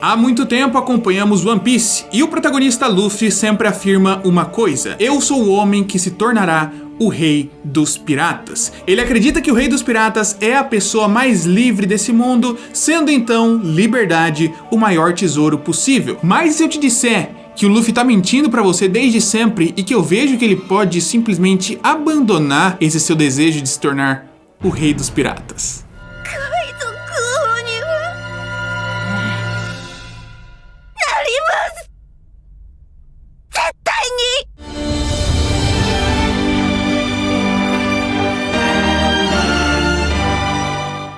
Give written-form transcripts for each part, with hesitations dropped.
Há muito tempo acompanhamos One Piece e o protagonista Luffy sempre afirma uma coisa: eu sou o homem que se tornará o rei dos piratas. Ele acredita que o rei dos piratas é a pessoa mais livre desse mundo, sendo então liberdade o maior tesouro possível. Mas se eu te disser que o Luffy tá mentindo pra você desde sempre e que eu vejo que ele pode simplesmente abandonar esse seu desejo de se tornar o rei dos piratas?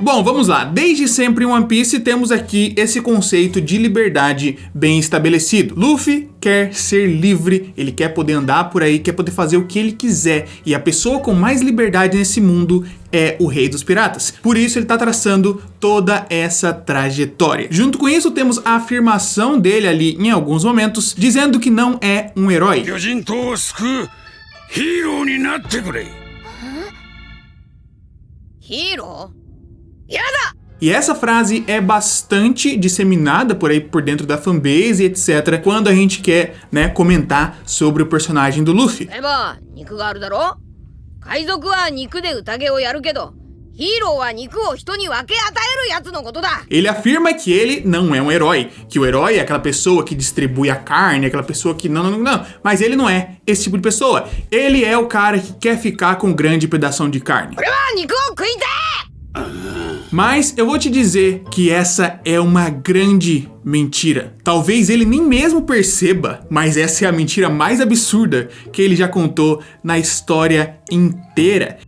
Bom, vamos lá. Desde sempre em One Piece temos aqui esse conceito de liberdade bem estabelecido. Luffy quer ser livre, ele quer poder andar por aí, quer poder fazer o que ele quiser. E a pessoa com mais liberdade nesse mundo é o rei dos piratas. Por isso ele está traçando toda essa trajetória. Junto com isso temos a afirmação dele ali em alguns momentos, dizendo que não é um herói. E essa frase é bastante disseminada por aí por dentro da fanbase, etc, quando a gente quer, comentar sobre o personagem do Luffy. Ele afirma que ele não é um herói, que o herói é aquela pessoa que distribui a carne, aquela pessoa que não, mas ele não é esse tipo de pessoa. Ele é o cara que quer ficar com um grande pedação de carne. Mas eu vou te dizer que essa é uma grande mentira. Talvez ele nem mesmo perceba, mas essa é a mentira mais absurda que ele já contou na história inteira.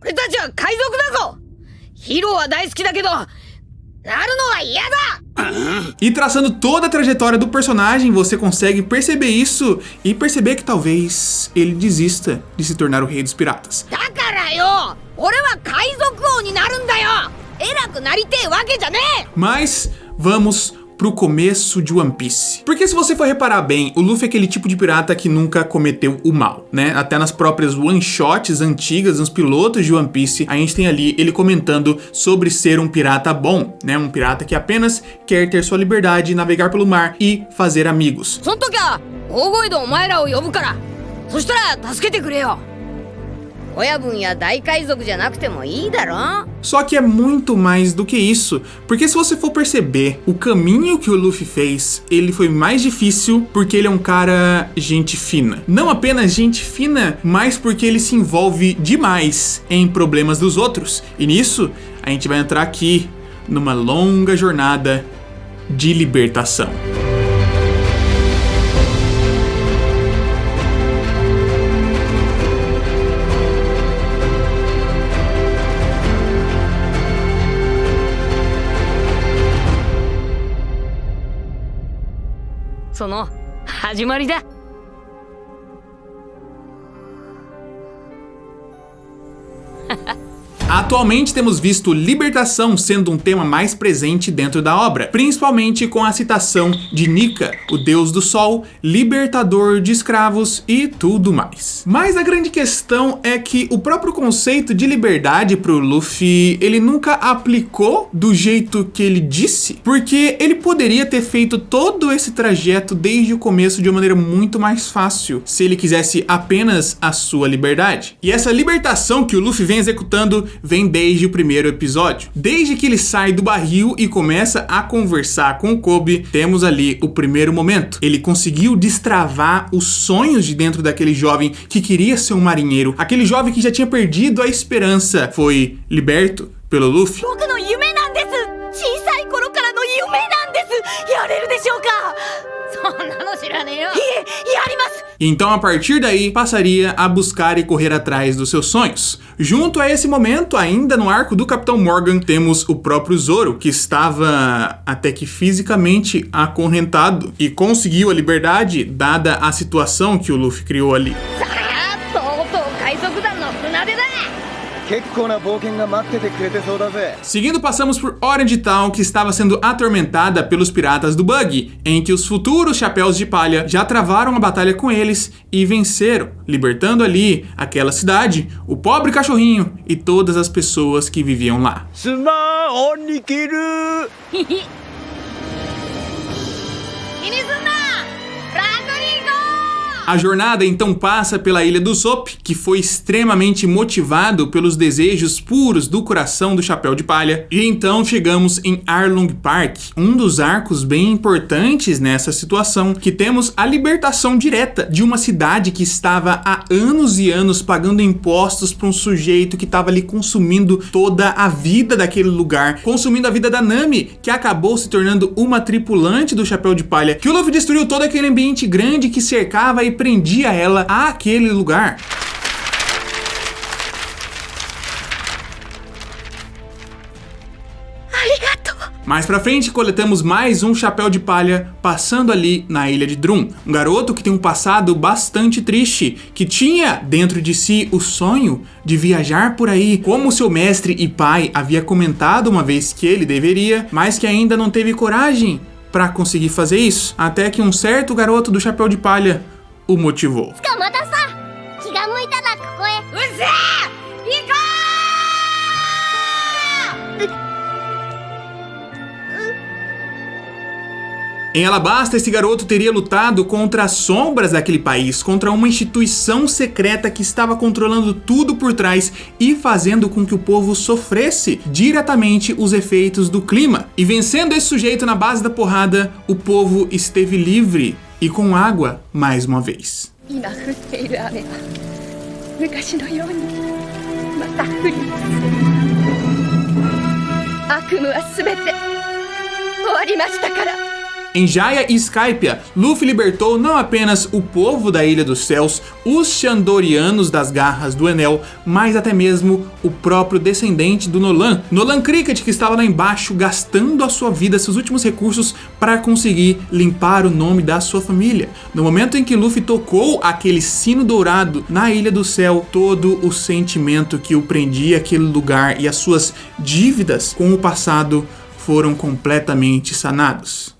E traçando toda a trajetória do personagem, você consegue perceber isso e perceber que talvez ele desista de se tornar o rei dos piratas. Mas vamos pro começo de One Piece. Porque se você for reparar bem, o Luffy é aquele tipo de pirata que nunca cometeu o mal, Até nas próprias one-shots antigas, nos pilotos de One Piece, a gente tem ali ele comentando sobre ser um pirata bom, Um pirata que apenas quer ter sua liberdade, navegar pelo mar e fazer amigos. Só que é muito mais do que isso, porque se você for perceber, o caminho que o Luffy fez, ele foi mais difícil porque ele é um cara gente fina. Não apenas gente fina, mas porque ele se envolve demais em problemas dos outros. E nisso, a gente vai entrar aqui numa longa jornada de libertação. Atualmente temos visto libertação sendo um tema mais presente dentro da obra, principalmente com a citação de Nika, o deus do sol, libertador de escravos e tudo mais. Mas a grande questão é que o próprio conceito de liberdade pro Luffy, ele nunca aplicou do jeito que ele disse, porque ele poderia ter feito todo esse trajeto desde o começo de uma maneira muito mais fácil, se ele quisesse apenas a sua liberdade. E essa libertação que o Luffy vem executando vem desde o primeiro episódio. Desde que ele sai do barril e começa a conversar com o Kobe, temos ali o primeiro momento. Ele conseguiu destravar os sonhos de dentro daquele jovem que queria ser um marinheiro. Aquele jovem que já tinha perdido a esperança foi liberto pelo Luffy. Então a partir daí passaria a buscar e correr atrás dos seus sonhos. Junto a esse momento, ainda no arco do Capitão Morgan, temos o próprio Zoro, que estava até que fisicamente acorrentado e conseguiu a liberdade dada a situação que o Luffy criou ali. Seguindo, passamos por Orange Town, que estava sendo atormentada pelos piratas do Bug, em que os futuros Chapéus de Palha já travaram a batalha com eles e venceram, libertando ali aquela cidade, o pobre cachorrinho e todas as pessoas que viviam lá. A jornada então passa pela ilha do Sop, que foi extremamente motivado pelos desejos puros do coração do Chapéu de Palha. E então chegamos em Arlong Park, um dos arcos bem importantes nessa situação, que temos a libertação direta de uma cidade que estava há anos e anos pagando impostos para um sujeito que estava ali consumindo toda a vida daquele lugar, consumindo a vida da Nami, que acabou se tornando uma tripulante do Chapéu de Palha, que o Luffy destruiu todo aquele ambiente grande que cercava e prendia ela àquele lugar. Mais pra frente, coletamos mais um Chapéu de Palha passando ali na ilha de Drum. Um garoto que tem um passado bastante triste, que tinha dentro de si o sonho de viajar por aí, como seu mestre e pai havia comentado uma vez que ele deveria, mas que ainda não teve coragem pra conseguir fazer isso, até que um certo garoto do Chapéu de Palha o motivou. Em Alabasta, esse garoto teria lutado contra as sombras daquele país, contra uma instituição secreta que estava controlando tudo por trás e fazendo com que o povo sofresse diretamente os efeitos do clima. E vencendo esse sujeito na base da porrada, o povo esteve livre e com água mais uma vez. Em Jaya e Skypiea, Luffy libertou não apenas o povo da Ilha dos Céus, os Chandorianos das garras do Enel, mas até mesmo o próprio descendente do Nolan, Nolan Cricket, que estava lá embaixo gastando a sua vida, seus últimos recursos para conseguir limpar o nome da sua família. No momento em que Luffy tocou aquele sino dourado na Ilha do Céu, todo o sentimento que o prendia àquele lugar e as suas dívidas com o passado foram completamente sanados.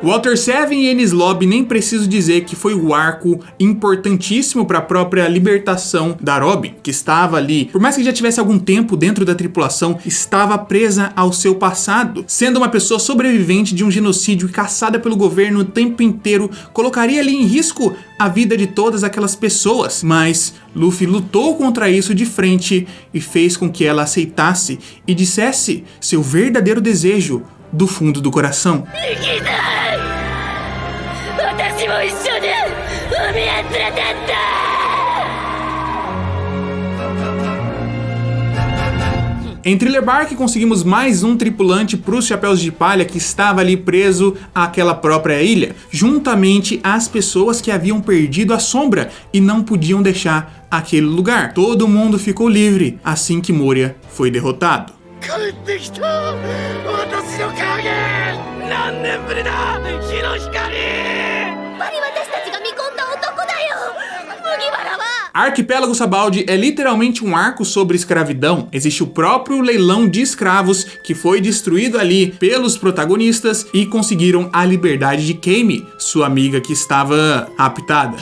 Water 7 e Enies Lobby, nem preciso dizer que foi o arco importantíssimo para a própria libertação da Robin, que estava ali, por mais que já tivesse algum tempo dentro da tripulação, estava presa ao seu passado, sendo uma pessoa sobrevivente de um genocídio e caçada pelo governo o tempo inteiro, colocaria ali em risco a vida de todas aquelas pessoas, mas Luffy lutou contra isso de frente e fez com que ela aceitasse e dissesse seu verdadeiro desejo do fundo do coração. Em Thriller Bark conseguimos mais um tripulante para os Chapéus de Palha que estava ali preso àquela própria ilha, juntamente às pessoas que haviam perdido a sombra e não podiam deixar aquele lugar. Todo mundo ficou livre assim que Moria foi derrotado. Arquipélago Sabaldi é literalmente um arco sobre escravidão. Existe o próprio leilão de escravos que foi destruído ali pelos protagonistas e conseguiram a liberdade de Kame, sua amiga que estava raptada.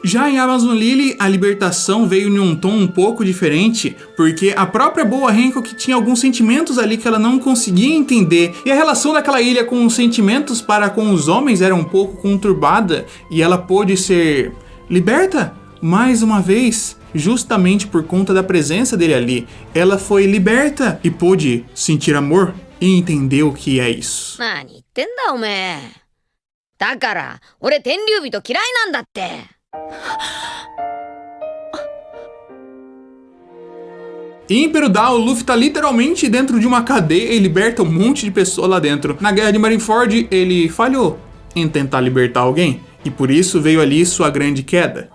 Já em Amazon Lily, a libertação veio em um tom um pouco diferente, porque a própria Boa Hancock tinha alguns sentimentos ali que ela não conseguia entender, e a relação daquela ilha com os sentimentos para com os homens era um pouco conturbada, e ela pôde ser liberta mais uma vez, justamente por conta da presença dele ali. Ela foi liberta e pôde sentir amor e entender o que é isso. Em Impero Down, o Luffy tá literalmente dentro de uma cadeia e liberta um monte de pessoas lá dentro. Na guerra de Marineford, ele falhou em tentar libertar alguém, e por isso veio ali sua grande queda.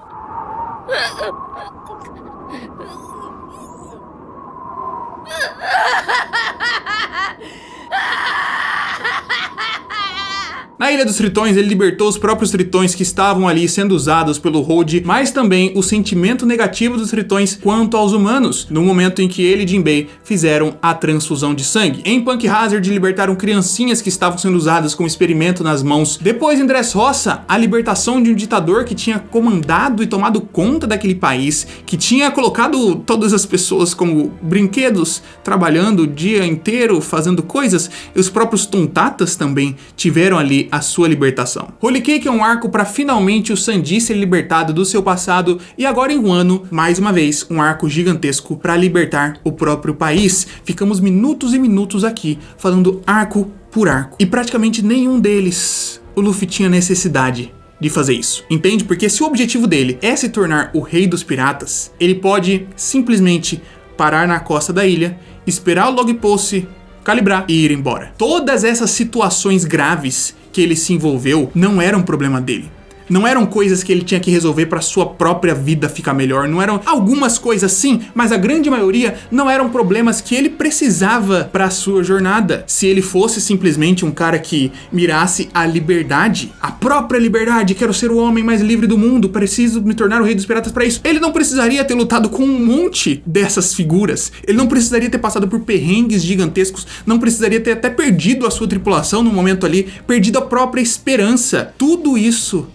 Na Ilha dos Tritões, ele libertou os próprios Tritões que estavam ali sendo usados pelo Road, mas também o sentimento negativo dos Tritões quanto aos humanos, no momento em que ele e Jinbei fizeram a transfusão de sangue. Em Punk Hazard, libertaram criancinhas que estavam sendo usadas como experimento nas mãos. Depois, em Dressrosa, a libertação de um ditador que tinha comandado e tomado conta daquele país, que tinha colocado todas as pessoas como brinquedos, trabalhando o dia inteiro, fazendo coisas, e os próprios Tontatas também tiveram ali a sua libertação. Holy Cake é um arco para finalmente o Sanji ser libertado do seu passado, e agora em Wano, mais uma vez, um arco gigantesco para libertar o próprio país. Ficamos minutos e minutos aqui, falando arco por arco, e praticamente nenhum deles o Luffy tinha necessidade de fazer isso, entende? Porque se o objetivo dele é se tornar o rei dos piratas, ele pode simplesmente parar na costa da ilha, esperar o log post calibrar e ir embora. Todas essas situações graves que ele se envolveu não eram problema dele. Não eram coisas que ele tinha que resolver para sua própria vida ficar melhor. Não eram algumas coisas sim, mas a grande maioria não eram problemas que ele precisava para sua jornada. Se ele fosse simplesmente um cara que mirasse a liberdade, a própria liberdade, quero ser o homem mais livre do mundo, preciso me tornar o rei dos piratas para isso, ele não precisaria ter lutado com um monte dessas figuras. Ele não precisaria ter passado por perrengues gigantescos, não precisaria ter até perdido a sua tripulação no momento ali, perdido a própria esperança. Tudo isso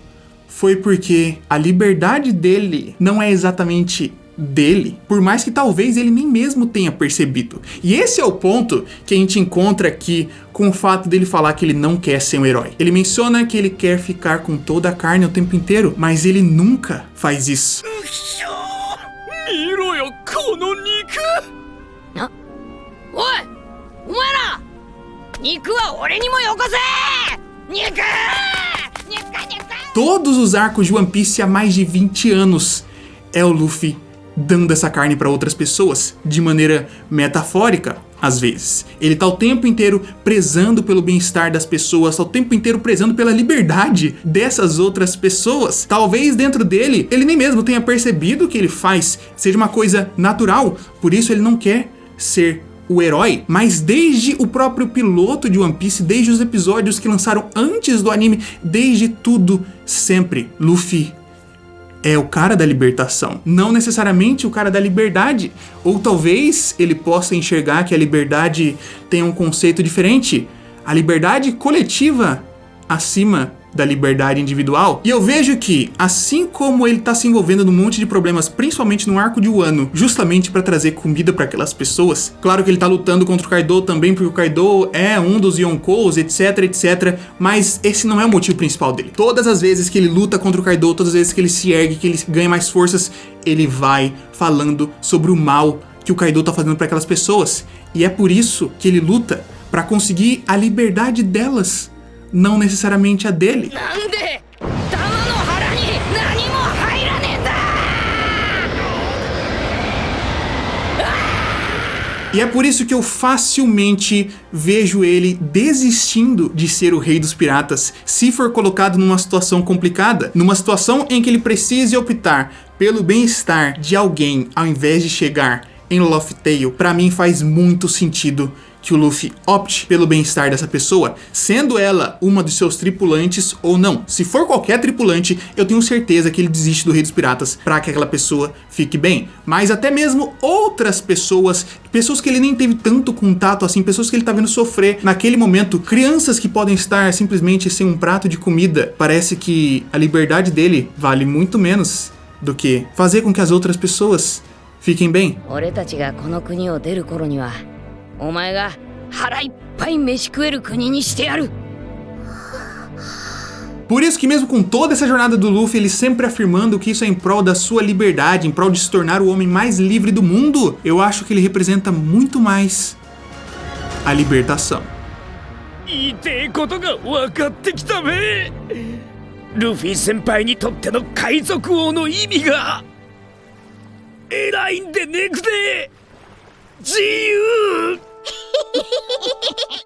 foi porque a liberdade dele não é exatamente dele, por mais que talvez ele nem mesmo tenha percebido. E esse é o ponto que a gente encontra aqui com o fato dele falar que ele não quer ser um herói. Ele menciona que ele quer ficar com toda a carne o tempo inteiro, mas ele nunca faz isso. Todos os arcos de One Piece há mais de 20 anos é o Luffy dando essa carne para outras pessoas, de maneira metafórica, às vezes. Ele tá o tempo inteiro prezando pelo bem-estar das pessoas, tá o tempo inteiro prezando pela liberdade dessas outras pessoas. Talvez dentro dele, ele nem mesmo tenha percebido que ele faz seja uma coisa natural, por isso ele não quer ser o herói, mas desde o próprio piloto de One Piece, desde os episódios que lançaram antes do anime, desde tudo, sempre, Luffy é o cara da libertação, não necessariamente o cara da liberdade. Ou talvez ele possa enxergar que a liberdade tem um conceito diferente, a liberdade coletiva acima da liberdade individual. E eu vejo que, assim como ele tá se envolvendo num monte de problemas, principalmente no arco de Wano, justamente para trazer comida para aquelas pessoas, claro que ele tá lutando contra o Kaido também, porque o Kaido é um dos Yonkous, etc, etc, mas esse não é o motivo principal dele. Todas as vezes que ele luta contra o Kaido, todas as vezes que ele se ergue, que ele ganha mais forças, ele vai falando sobre o mal que o Kaido tá fazendo para aquelas pessoas. E é por isso que ele luta, para conseguir a liberdade delas, não necessariamente a dele. E é por isso que eu facilmente vejo ele desistindo de ser o rei dos piratas, se for colocado numa situação complicada, numa situação em que ele precise optar pelo bem-estar de alguém ao invés de chegar em Laugh Tale. Pra mim faz muito sentido que o Luffy opte pelo bem-estar dessa pessoa, sendo ela uma dos seus tripulantes ou não. Se for qualquer tripulante, eu tenho certeza que ele desiste do Rei dos Piratas para que aquela pessoa fique bem. Mas até mesmo outras pessoas que ele nem teve tanto contato assim, pessoas que ele tá vendo sofrer naquele momento, crianças que podem estar simplesmente sem um prato de comida, parece que a liberdade dele vale muito menos do que fazer com que as outras pessoas fiquem bem. Por isso que mesmo com toda essa jornada do Luffy, ele sempre afirmando que isso é em prol da sua liberdade, em prol de se tornar o homem mais livre do mundo, eu acho que ele representa muito mais a libertação. Luffy senpaiにとっての海賊王の意味が偉いんでねくで自由